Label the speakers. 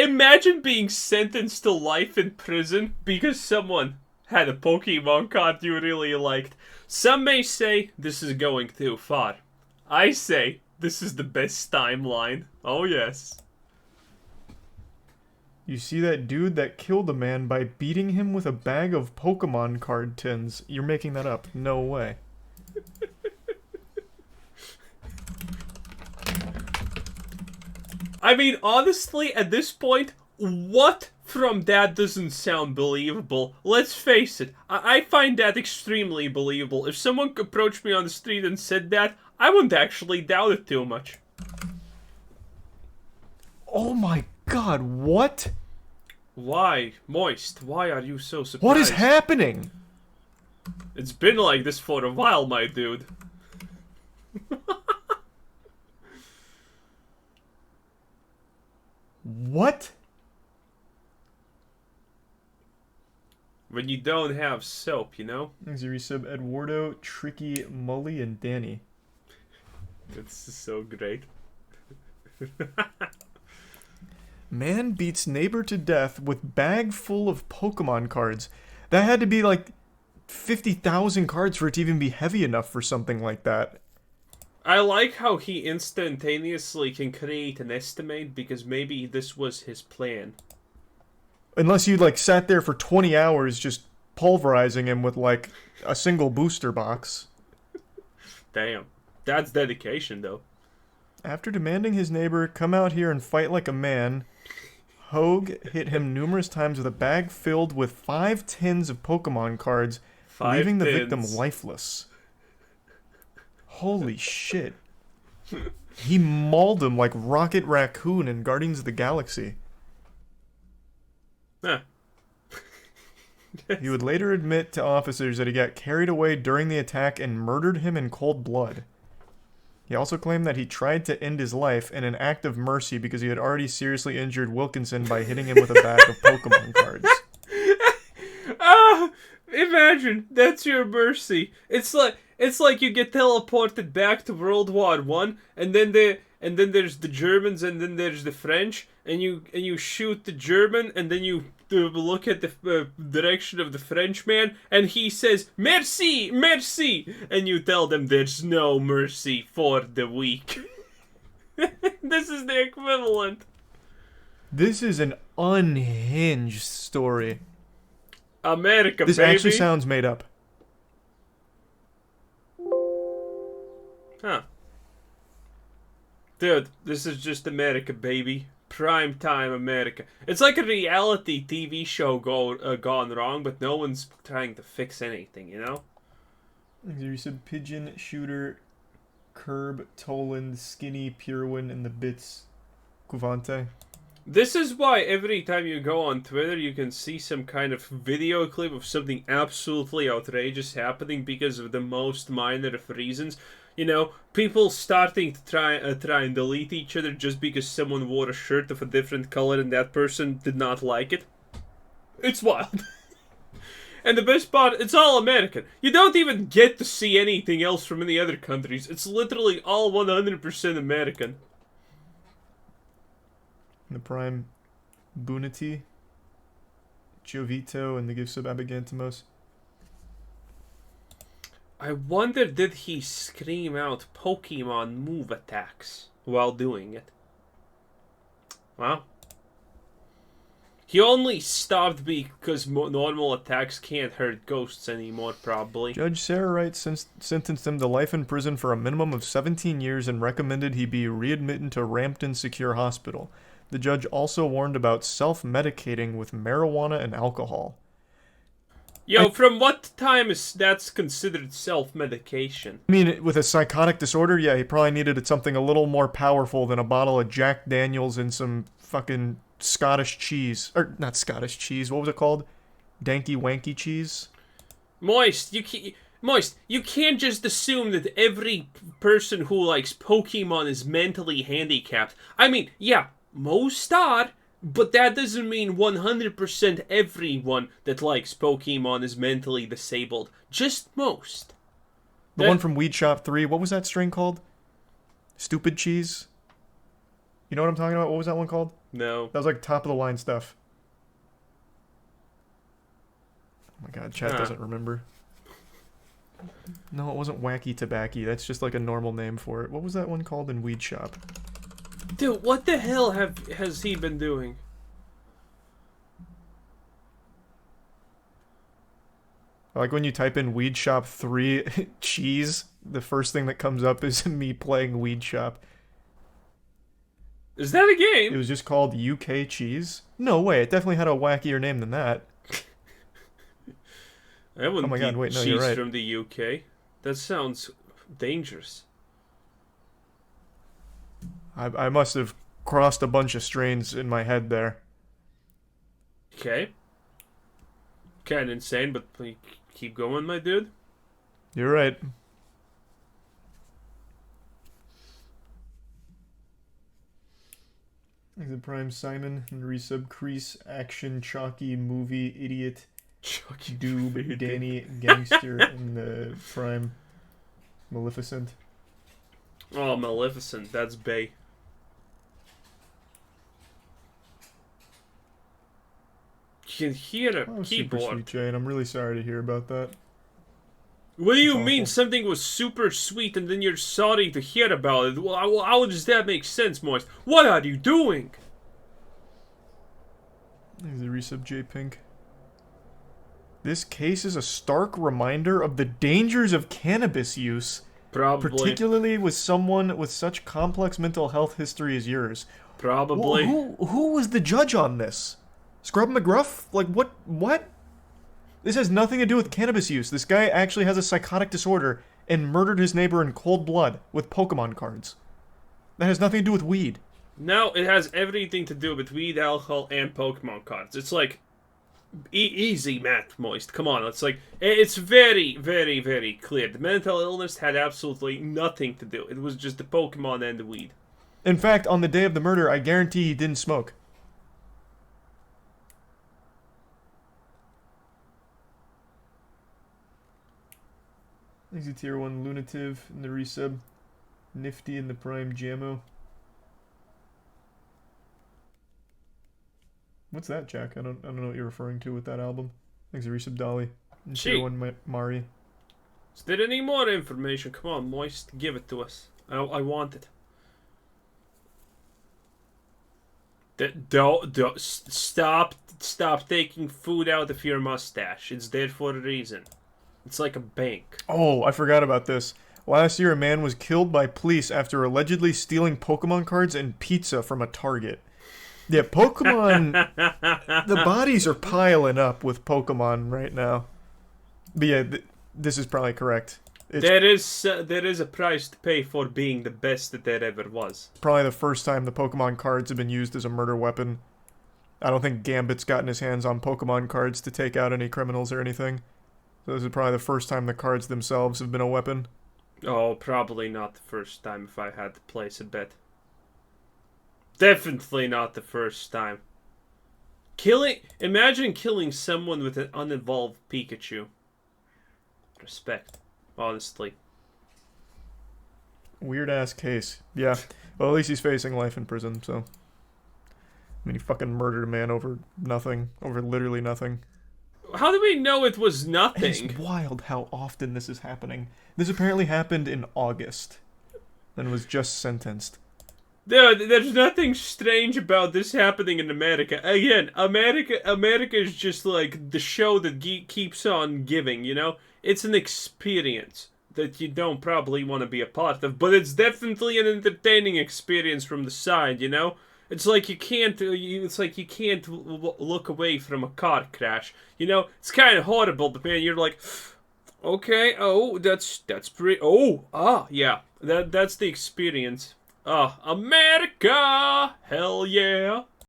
Speaker 1: Imagine being sentenced to life in prison because someone had a Pokemon card you really liked. Some may say this is going too far. I say this is the best timeline. Oh yes.
Speaker 2: You see that dude that killed a man by beating him with a bag of Pokemon card tins. You're making that up. No way.
Speaker 1: I mean, honestly, at this point, what from that doesn't sound believable? Let's face it, I find that extremely believable. If someone approached me on the street and said that, I wouldn't actually doubt it too much.
Speaker 2: Oh my god, what?
Speaker 1: Why, Moist? Why are you so surprised?
Speaker 2: What is happening?
Speaker 1: It's been like this for a while, my dude.
Speaker 2: What?
Speaker 1: When you don't have soap, you know?
Speaker 2: Resub Eduardo, Tricky, Mully, and Danny.
Speaker 1: That's so great.
Speaker 2: Man beats neighbor to death with bag full of Pokemon cards. That had to be like 50,000 cards for it to even be heavy enough for something like that.
Speaker 1: I like how he instantaneously can create an estimate because maybe this was his plan.
Speaker 2: Unless you like sat there for 20 hours just pulverizing him with like a single booster box.
Speaker 1: Damn. That's dedication, though.
Speaker 2: After demanding his neighbor come out here and fight like a man, Hogue hit him numerous times with a bag filled with 5 tins of Pokemon cards, leaving the victim lifeless. Holy shit. He mauled him like Rocket Raccoon in Guardians of the Galaxy.
Speaker 1: Huh.
Speaker 2: He would later admit to officers that he got carried away during the attack and murdered him in cold blood. He also claimed that he tried to end his life in an act of mercy because he had already seriously injured Wilkinson by hitting him with a bag of Pokemon cards.
Speaker 1: Imagine that's your mercy. It's like you get teleported back to World War One, and then there's the Germans, and then there's the French, and you shoot the German, and then you look at the direction of the Frenchman, and he says "Merci, merci," and you tell them there's no mercy for the weak. This is the equivalent.
Speaker 2: This is an unhinged story.
Speaker 1: America,
Speaker 2: this
Speaker 1: baby.
Speaker 2: actually sounds made up.
Speaker 1: Huh. Dude, this is just America, baby. Prime time America. It's like a reality TV show gone wrong, but no one's trying to fix anything, you know?
Speaker 2: There's a Pigeon, Shooter, Curb, Toland, Skinny, Purewin, and the Bits Cuvante.
Speaker 1: This is why every time you go on Twitter, you can see some kind of video clip of something absolutely outrageous happening because of the most minor of reasons. You know, people starting to try and delete each other just because someone wore a shirt of a different color and that person did not like it. It's wild. And the best part, it's all American. You don't even get to see anything else from any other countries. It's literally all 100% American.
Speaker 2: The Prime, Bunity, Giovito, and the Gifts of Abigantimos.
Speaker 1: I wonder, did he scream out Pokemon move attacks while doing it? Well, he only stopped because normal attacks can't hurt ghosts anymore, probably.
Speaker 2: Judge Sarah Wright sentenced him to life in prison for a minimum of 17 years and recommended he be readmitted to Rampton Secure Hospital. The judge also warned about self-medicating with marijuana and alcohol.
Speaker 1: Yo, from what time is that's considered self-medication?
Speaker 2: I mean, with a psychotic disorder, yeah, he probably needed something a little more powerful than a bottle of Jack Daniels and some fucking Scottish cheese. Or, not Scottish cheese, what was it called? Danky Wanky cheese?
Speaker 1: Moist, you can't just assume that every person who likes Pokemon is mentally handicapped. I mean, yeah, most are, but that doesn't mean 100% everyone that likes Pokemon is mentally disabled. Just most.
Speaker 2: The one from Weed Shop 3, what was that string called? Stupid cheese? You know what I'm talking about? What was that one called?
Speaker 1: No.
Speaker 2: That was like top of the line stuff. Oh my god, chat doesn't remember. No, it wasn't Wacky Tobacco. That's just like a normal name for it. What was that one called in Weed Shop?
Speaker 1: Dude, what the hell has he been doing?
Speaker 2: Like when you type in Weed Shop 3 cheese, the first thing that comes up is me playing Weed Shop.
Speaker 1: Is that a game?
Speaker 2: It was just called UK Cheese? No way, it definitely had a wackier name than that.
Speaker 1: I wouldn't
Speaker 2: Oh my god, wait, no, you're
Speaker 1: cheese
Speaker 2: right.
Speaker 1: from the UK. That sounds dangerous.
Speaker 2: I must have crossed a bunch of strains in my head there.
Speaker 1: Okay. Kinda insane, but keep going, my dude.
Speaker 2: You're right. The Prime Simon and Resub Crease Action Chalky Movie Idiot
Speaker 1: Chucky
Speaker 2: Doob Danny Gangster and the Prime Maleficent.
Speaker 1: Oh, Maleficent, that's Bay. You can hear a
Speaker 2: Oh, super
Speaker 1: keyboard.
Speaker 2: sweet, Jane. I'm really sorry to hear about that.
Speaker 1: What do you
Speaker 2: It's
Speaker 1: mean
Speaker 2: awful.
Speaker 1: something was super sweet and then you're sorry to hear about it? Well, how does that make sense, Moist? What are you doing?
Speaker 2: There's the Resub J Pink. This case is a stark reminder of the dangers of cannabis use,
Speaker 1: Probably.
Speaker 2: particularly with someone with such complex mental health history as yours.
Speaker 1: Probably.
Speaker 2: Who was the judge on this? Scrub McGruff? Like, what? This has nothing to do with cannabis use. This guy actually has a psychotic disorder and murdered his neighbor in cold blood with Pokemon cards. That has nothing to do with weed.
Speaker 1: No, it has everything to do with weed, alcohol, and Pokemon cards. It's like easy math, Moist. Come on, it's very, very, very clear. The mental illness had absolutely nothing to do. It was just the Pokemon and the weed.
Speaker 2: In fact, on the day of the murder, I guarantee he didn't smoke. There's a tier 1 Lunative in the resub. Nifty in the Prime Jammo. What's that, Jack? I don't know what you're referring to with that album. Thanks a resub Dolly. And tier 1 Mari.
Speaker 1: Is there any more information? Come on, Moist, give it to us. I want it. Stop taking food out of your mustache. It's there for a reason. It's like a bank.
Speaker 2: Oh, I forgot about this. Last year, a man was killed by police after allegedly stealing Pokemon cards and pizza from a Target. Yeah, Pokemon... the bodies are piling up with Pokemon right now. But yeah, this is probably correct.
Speaker 1: There is a price to pay for being the best that there ever was.
Speaker 2: Probably the first time the Pokemon cards have been used as a murder weapon. I don't think Gambit's gotten his hands on Pokemon cards to take out any criminals or anything. So this is probably the first time the cards themselves have been a weapon.
Speaker 1: Oh, probably not the first time if I had to place a bet. Definitely not the first time. Imagine killing someone with an uninvolved Pikachu. Respect, honestly.
Speaker 2: Weird ass case. Yeah. Well, at least he's facing life in prison, so. I mean, he fucking murdered a man over nothing. Over literally nothing.
Speaker 1: How do we know it was nothing?
Speaker 2: It's wild how often this is happening. This apparently happened in August. And was just sentenced.
Speaker 1: There's nothing strange about this happening in America. Again, America is just like the show that keeps on giving, you know? It's an experience that you don't probably want to be a part of, but it's definitely an entertaining experience from the side, you know? It's like you can't look away from a car crash. You know, it's kind of horrible, but man, you're like, okay, oh, that's pretty, yeah, that's the experience. America, hell yeah.